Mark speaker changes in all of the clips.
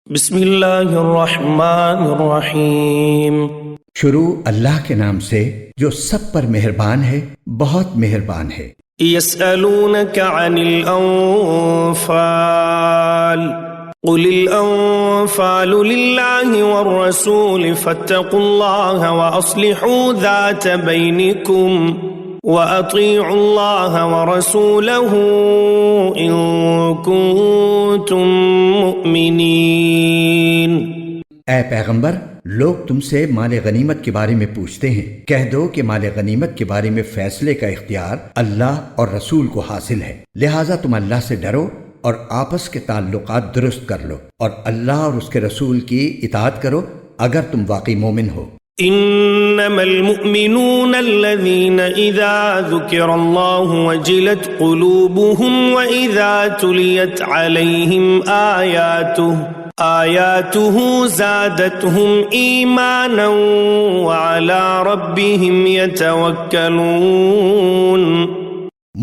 Speaker 1: بسم اللہ الرحمن الرحیم۔
Speaker 2: شروع اللہ کے نام سے جو سب پر مہربان ہے، بہت مہربان ہے۔
Speaker 1: یسألونک عن الانفال قل الانفال للہ والرسول فاتقوا اللہ واصلحوا ذات بینکم وَأَطِيعُوا اللَّهَ وَرَسُولَهُ إِن كُنتُم مُؤْمِنِينَ۔
Speaker 2: اے پیغمبر، لوگ تم سے مال غنیمت کے بارے میں پوچھتے ہیں، کہہ دو کہ مال غنیمت کے بارے میں فیصلے کا اختیار اللہ اور رسول کو حاصل ہے، لہٰذا تم اللہ سے ڈرو اور آپس کے تعلقات درست کر لو اور اللہ اور اس کے رسول کی اطاعت کرو اگر تم واقعی مومن ہو۔
Speaker 1: انما المؤمنون الذين اذا ذكر الله وجلت قلوبهم واذا تليت عليهم آياته زادتهم ايمانا وعلى ربهم يتوكلون۔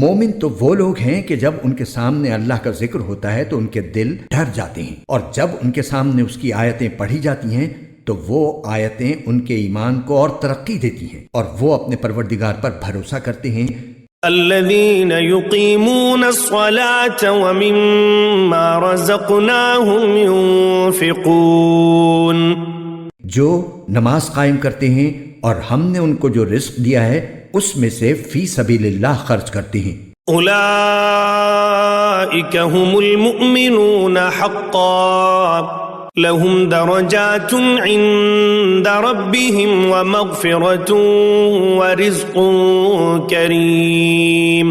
Speaker 2: مومن تو وہ لوگ ہیں کہ جب ان کے سامنے اللہ کا ذکر ہوتا ہے تو ان کے دل ڈر جاتے ہیں، اور جب ان کے سامنے اس کی آیتیں پڑھی جاتی ہیں تو وہ آیتیں ان کے ایمان کو اور ترقی دیتی ہیں، اور وہ اپنے پروردگار پر بھروسہ کرتے ہیں۔
Speaker 1: الذين يقيمون الصلاة ومما رزقناهم ينفقون،
Speaker 2: جو نماز قائم کرتے ہیں اور ہم نے ان کو جو رزق دیا ہے اس میں سے فی سبیل اللہ خرچ کرتے ہیں۔
Speaker 1: اولئک هم المؤمنون حقا لهم درجات عند ربهم ومغفرة ورزق کریم۔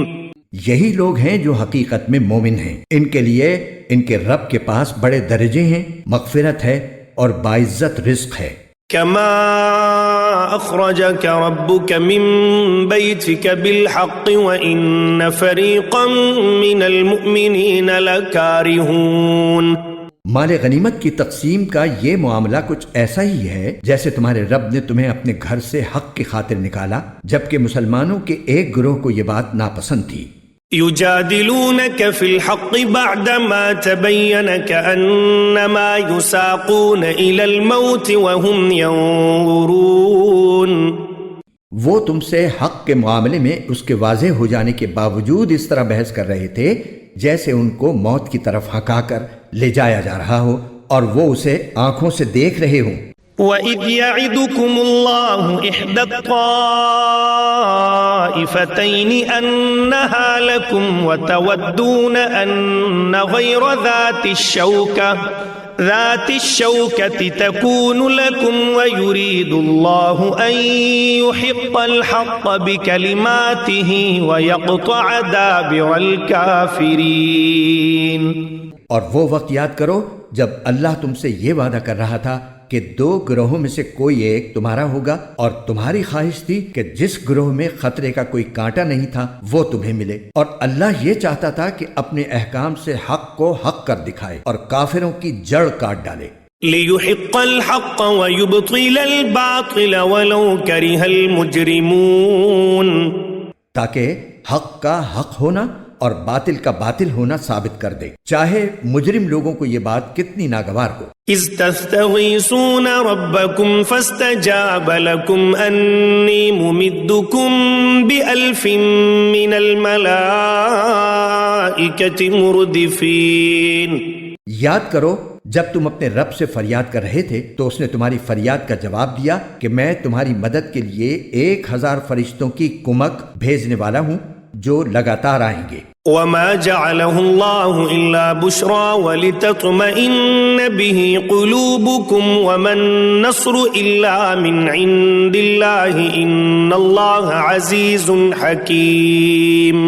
Speaker 2: یہی لوگ ہیں جو حقیقت میں مومن ہیں، ان کے لیے ان کے رب کے پاس بڑے درجے ہیں، مغفرت ہے اور باعزت رزق ہے۔
Speaker 1: کما اخرجک ربک من بیتک بالحق وان فریقا من المؤمنین لکارہون۔
Speaker 2: مال غنیمت کی تقسیم کا یہ معاملہ کچھ ایسا ہی ہے جیسے تمہارے رب نے تمہیں اپنے گھر سے حق کی خاطر نکالا، جبکہ مسلمانوں کے ایک گروہ کو یہ بات ناپسند تھی۔
Speaker 1: یجادلونک فی الحق بعدما تبین کأنما یساقون الی الموت وهم ینظرون۔
Speaker 2: وہ تم سے حق کے معاملے میں اس کے واضح ہو جانے کے باوجود اس طرح بحث کر رہے تھے جیسے ان کو موت کی طرف ہکا کر لے جایا جا رہا ہو اور وہ اسے آنکھوں سے دیکھ رہے ہوں۔
Speaker 1: وَإِذْ يَعِدُكُمُ اللَّهُ إِحْدَى الطَّائِفَتَيْنِ أَنَّهَا لَكُمْ وَتَوَدُّونَ أَنَّ غَيْرَ ذَاتِ الشَّوْكَةِ تَكُونُ لَكُمْ وَيُرِيدُ اللَّهُ أَن يُحِقَّ الْحَقَّ بِكَلِمَاتِهِ وَيَقْطَعَ دَابِرَ الْكَافِرِينَ۔
Speaker 2: اور وہ وقت یاد کرو جب اللہ تم سے یہ وعدہ کر رہا تھا کہ دو گروہوں میں سے کوئی ایک تمہارا ہوگا، اور تمہاری خواہش تھی کہ جس گروہ میں خطرے کا کوئی کانٹا نہیں تھا وہ تمہیں ملے، اور اللہ یہ چاہتا تھا کہ اپنے احکام سے حق کو حق کر دکھائے اور کافروں کی جڑ کاٹ ڈالے۔
Speaker 1: لِيُحِقَّ الْحَقَّ وَيُبْطِلَ الْبَاطِلَ وَلَوْ كَرِهَ الْمُجْرِمُونَ، تاکہ
Speaker 2: حق کا حق ہونا اور باطل کا باطل ہونا ثابت کر دے، چاہے مجرم لوگوں کو یہ بات کتنی ناگوار ہو۔
Speaker 1: اذ تستغیثون ربکم فاستجاب لکم انی ممدکم بألف من الملائکۃ مردفین۔
Speaker 2: یاد کرو جب تم اپنے رب سے فریاد کر رہے تھے تو اس نے تمہاری فریاد کا جواب دیا کہ میں تمہاری مدد کے لیے 1000 فرشتوں کی کمک بھیجنے والا ہوں جو لگاتار آئیں گے۔
Speaker 1: وما جعله الله إلا بشرى ولتطمئن به قلوبكم وما النصر إلا من عند الله إن الله عزيز حكيم۔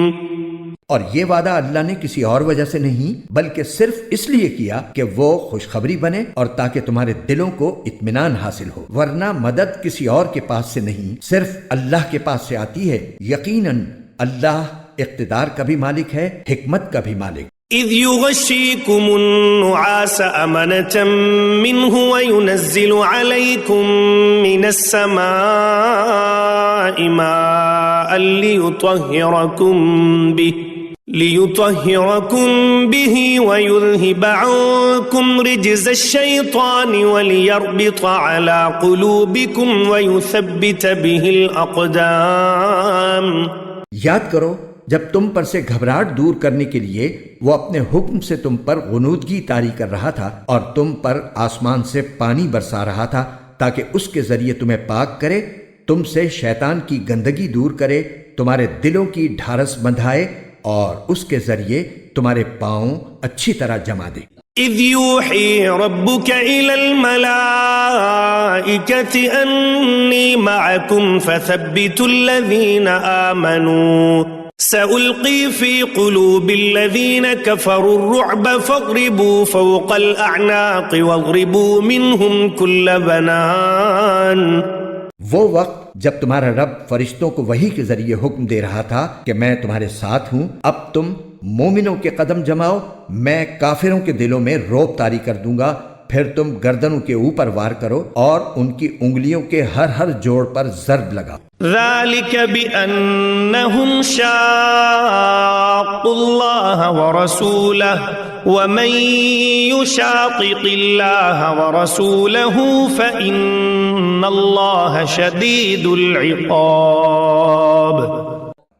Speaker 2: اور یہ وعدہ اللہ نے کسی اور وجہ سے نہیں بلکہ صرف اس لیے کیا کہ وہ خوشخبری بنے اور تاکہ تمہارے دلوں کو اطمینان حاصل ہو، ورنہ مدد کسی اور کے پاس سے نہیں، صرف اللہ کے پاس سے آتی ہے۔ یقیناً اللہ اقتدار کا بھی مالک ہے، حکمت کا بھی مالک۔
Speaker 1: اذ يغشيكم النعاس أمنة منه وينزل عليكم من السماء ماء ليطهركم به ليطهركم به ويذهب عنكم رجز الشيطان وليربط على قلوبكم ويثبت به الأقدام.
Speaker 2: یاد کرو جب تم پر سے گھبراہٹ دور کرنے کے لیے وہ اپنے حکم سے تم پر غنودگی طاری کر رہا تھا اور تم پر آسمان سے پانی برسا رہا تھا تاکہ اس کے ذریعے تمہیں پاک کرے، تم سے شیطان کی گندگی دور کرے، تمہارے دلوں کی ڈھارس بندھائے اور اس کے ذریعے تمہارے پاؤں اچھی طرح جما دے.
Speaker 1: اذ یوحی ربک الی الملائکۃ انی معکم فثبتوا الذین آمنوا سألقی فی قلوب الذین کفروا الرعب فاضربوا فوق الاعناق واضربوا منهم کل بنان.
Speaker 2: وہ وقت جب تمہارا رب فرشتوں کو وحی کے ذریعے حکم دے رہا تھا کہ میں تمہارے ساتھ ہوں، اب تم مومنوں کے قدم جماؤ، میں کافروں کے دلوں میں رعب طاری کر دوں گا، پھر تم گردنوں کے اوپر وار کرو اور ان کی انگلیوں کے ہر جوڑ پر ضرب لگاؤ.
Speaker 1: ذلك بأنهم شاقوا الله ورسوله ومن يشاقق الله ورسوله فإن الله شديد العقاب.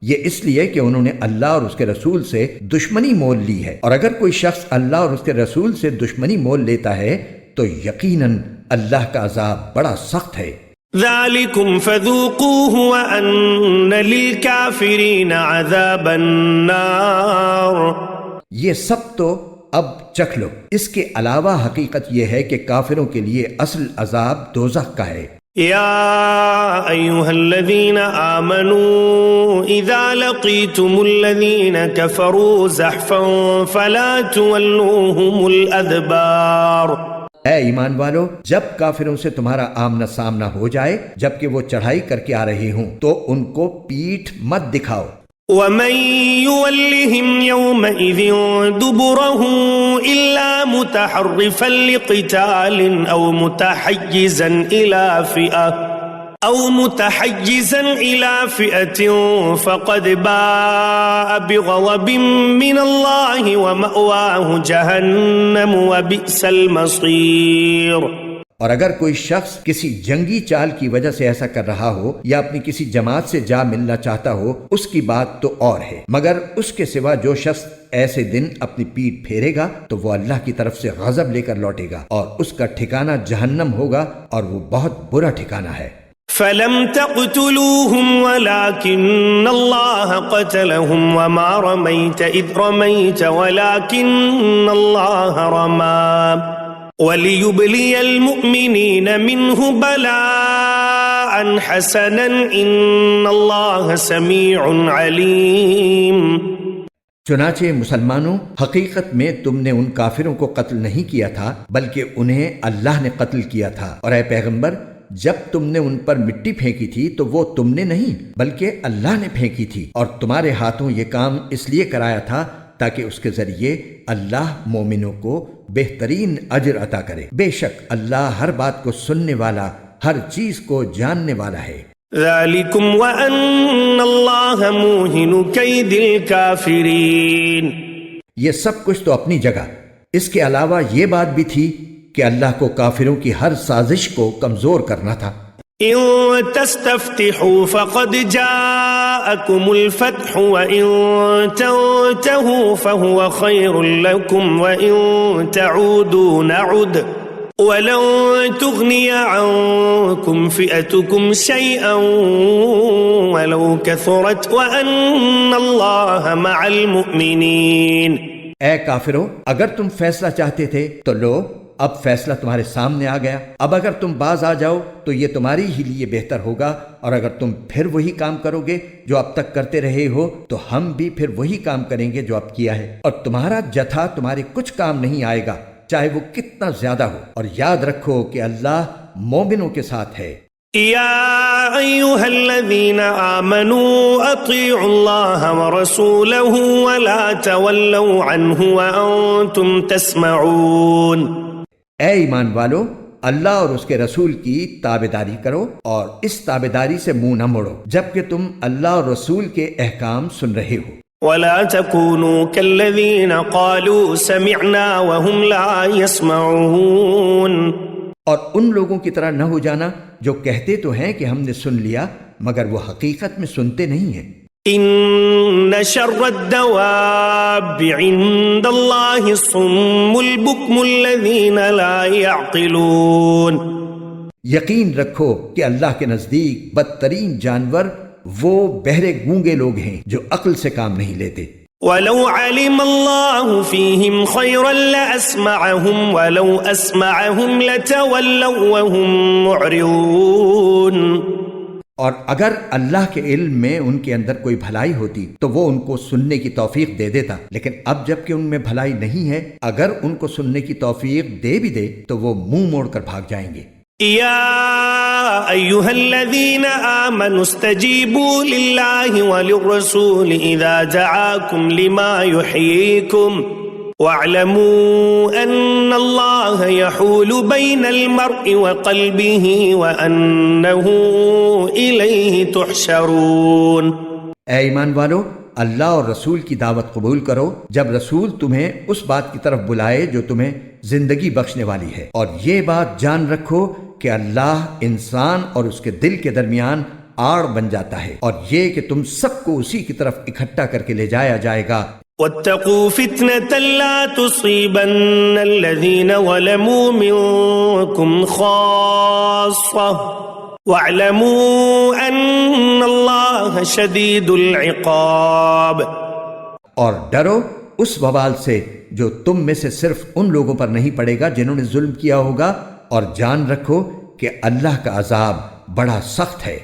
Speaker 2: یہ اس لیے کہ انہوں نے اللہ اور اس کے رسول سے دشمنی مول لی ہے، اور اگر کوئی شخص اللہ اور اس کے رسول سے دشمنی مول لیتا ہے تو یقیناً اللہ کا عذاب بڑا سخت ہے.
Speaker 1: ذلكم فذوقوه وأن للكافرين عذاب النار.
Speaker 2: یہ سب تو اب چکھ لو، اس کے علاوہ حقیقت یہ ہے کہ کافروں کے لیے اصل عذاب دوزخ کا ہے.
Speaker 1: یا ایھا الذین آمنوا اذا لقیتم الذین کفروا زحفا فلا تولوهم الادبار.
Speaker 2: اے ایمان والو، جب کافروں سے تمہارا آمنا سامنا ہو جائے جبکہ وہ چڑھائی کر کے آ رہے ہوں تو ان کو پیٹھ مت دکھاؤ.
Speaker 1: ومن يولهم يومئذ دبره إلا متحرفا لقتال أو متحيزا إلى فئة فقد باء بغضب من الله ومأواه جهنم وبئس المصير.
Speaker 2: اور اگر کوئی شخص کسی جنگی چال کی وجہ سے ایسا کر رہا ہو یا اپنی کسی جماعت سے جا ملنا چاہتا ہو، اس کی بات تو اور ہے، مگر اس کے سوا جو شخص ایسے دن اپنی پیٹھ پھیرے گا تو وہ اللہ کی طرف سے غضب لے کر لوٹے گا اور اس کا ٹھکانہ جہنم ہوگا اور وہ بہت برا ٹھکانہ ہے.
Speaker 1: فلم تقتلوهم ولكن الله قتلهم وما رميت إذ رميت ولكن الله رمى وَلِيُبْلِيَ الْمُؤْمِنِينَ مِنْهُ بَلَاءً حَسَنًا إِنَّ اللَّهَ سَمِيعٌ عَلِيمٌ.
Speaker 2: چنانچہ مسلمانوں، حقیقت میں تم نے ان کافروں کو قتل نہیں کیا تھا بلکہ انہیں اللہ نے قتل کیا تھا، اور اے پیغمبر جب تم نے ان پر مٹی پھینکی تھی تو وہ تم نے نہیں بلکہ اللہ نے پھینکی تھی، اور تمہارے ہاتھوں یہ کام اس لیے کرایا تھا تاکہ اس کے ذریعے اللہ مومنوں کو بہترین اجر عطا کرے. بے شک اللہ ہر بات کو سننے والا، ہر چیز کو جاننے والا ہے.
Speaker 1: ذَلِكُمْ وَأَنَّ اللَّهَ مُوهِنُ كَيْدِ الْكَافِرِينَ.
Speaker 2: یہ سب کچھ تو اپنی جگہ، اس کے علاوہ یہ بات بھی تھی کہ اللہ کو کافروں کی ہر سازش کو کمزور کرنا تھا.
Speaker 1: إن تستفتحوا فقد جاءكم الفتح وإن تنتهوا فهو خير لكم وإن تعودوا نعد ولن تغني عنكم فئتكم شيئا ولو كثرت وأن الله مع المؤمنين.
Speaker 2: اے کافرو، اگر تم فیصلہ چاہتے تھے تو لو، اب فیصلہ تمہارے سامنے آ گیا. اب اگر تم باز آ جاؤ تو یہ تمہاری ہی لیے بہتر ہوگا، اور اگر تم پھر وہی کام کرو گے جو اب تک کرتے رہے ہو تو ہم بھی پھر وہی کام کریں گے جو اب کیا ہے، اور تمہارا جتھا تمہارے کچھ کام نہیں آئے گا چاہے وہ کتنا زیادہ ہو. اور یاد رکھو کہ اللہ مومنوں کے ساتھ ہے.
Speaker 1: یا ایھا الذین آمنوا اطیعوا اللہ ورسولہ ولا تولوا عنہ وانتم تسمعون.
Speaker 2: اے ایمان والو، اللہ اور اس کے رسول کی تابعداری کرو اور اس تابعداری سے منہ نہ موڑو جبکہ تم اللہ اور رسول کے احکام سن رہے ہو.
Speaker 1: ولا تكونوا كالذين قالوا سمعنا وهم لا يسمعون.
Speaker 2: اور ان لوگوں کی طرح نہ ہو جانا جو کہتے تو ہیں کہ ہم نے سن لیا مگر وہ حقیقت میں سنتے نہیں ہیں.
Speaker 1: ان شر الدواب عند الله الصم البكم الذين لا يعقلون.
Speaker 2: یقین رکھو کہ اللہ کے نزدیک بدترین جانور وہ بہرے گونگے لوگ ہیں جو عقل سے کام نہیں لیتے.
Speaker 1: ولو علم الله فيهم خيرا لأسمعهم ولو أسمعهم لتولوا وهم معرضون.
Speaker 2: اور اگر اللہ کے علم میں ان کے اندر کوئی بھلائی ہوتی تو وہ ان کو سننے کی توفیق دے دیتا، لیکن اب جب کہ ان میں بھلائی نہیں ہے، اگر ان کو سننے کی توفیق دے بھی دے تو وہ منہ موڑ کر بھاگ جائیں گے.
Speaker 1: يا أيها الذين آمنوا استجيبوا لله وللرسول إذا دعاكم لما يحييكم واعلموا أن الله يحول بين المرء وقلبه وأنه إليه تحشرون.
Speaker 2: اے ایمان والو، اللہ اور رسول کی دعوت قبول کرو جب رسول تمہیں اس بات کی طرف بلائے جو تمہیں زندگی بخشنے والی ہے، اور یہ بات جان رکھو کہ اللہ انسان اور اس کے دل کے درمیان آڑ بن جاتا ہے، اور یہ کہ تم سب کو اسی کی طرف اکٹھا کر کے لے جایا جائے گا.
Speaker 1: واتقوا فتنة لا تصيبن الذين ظلموا منكم خاصة واعلموا ان اللہ شدید العقاب.
Speaker 2: اور ڈرو اس وبال سے جو تم میں سے صرف ان لوگوں پر نہیں پڑے گا جنہوں نے ظلم کیا ہوگا، اور جان رکھو کہ اللہ کا عذاب بڑا سخت ہے.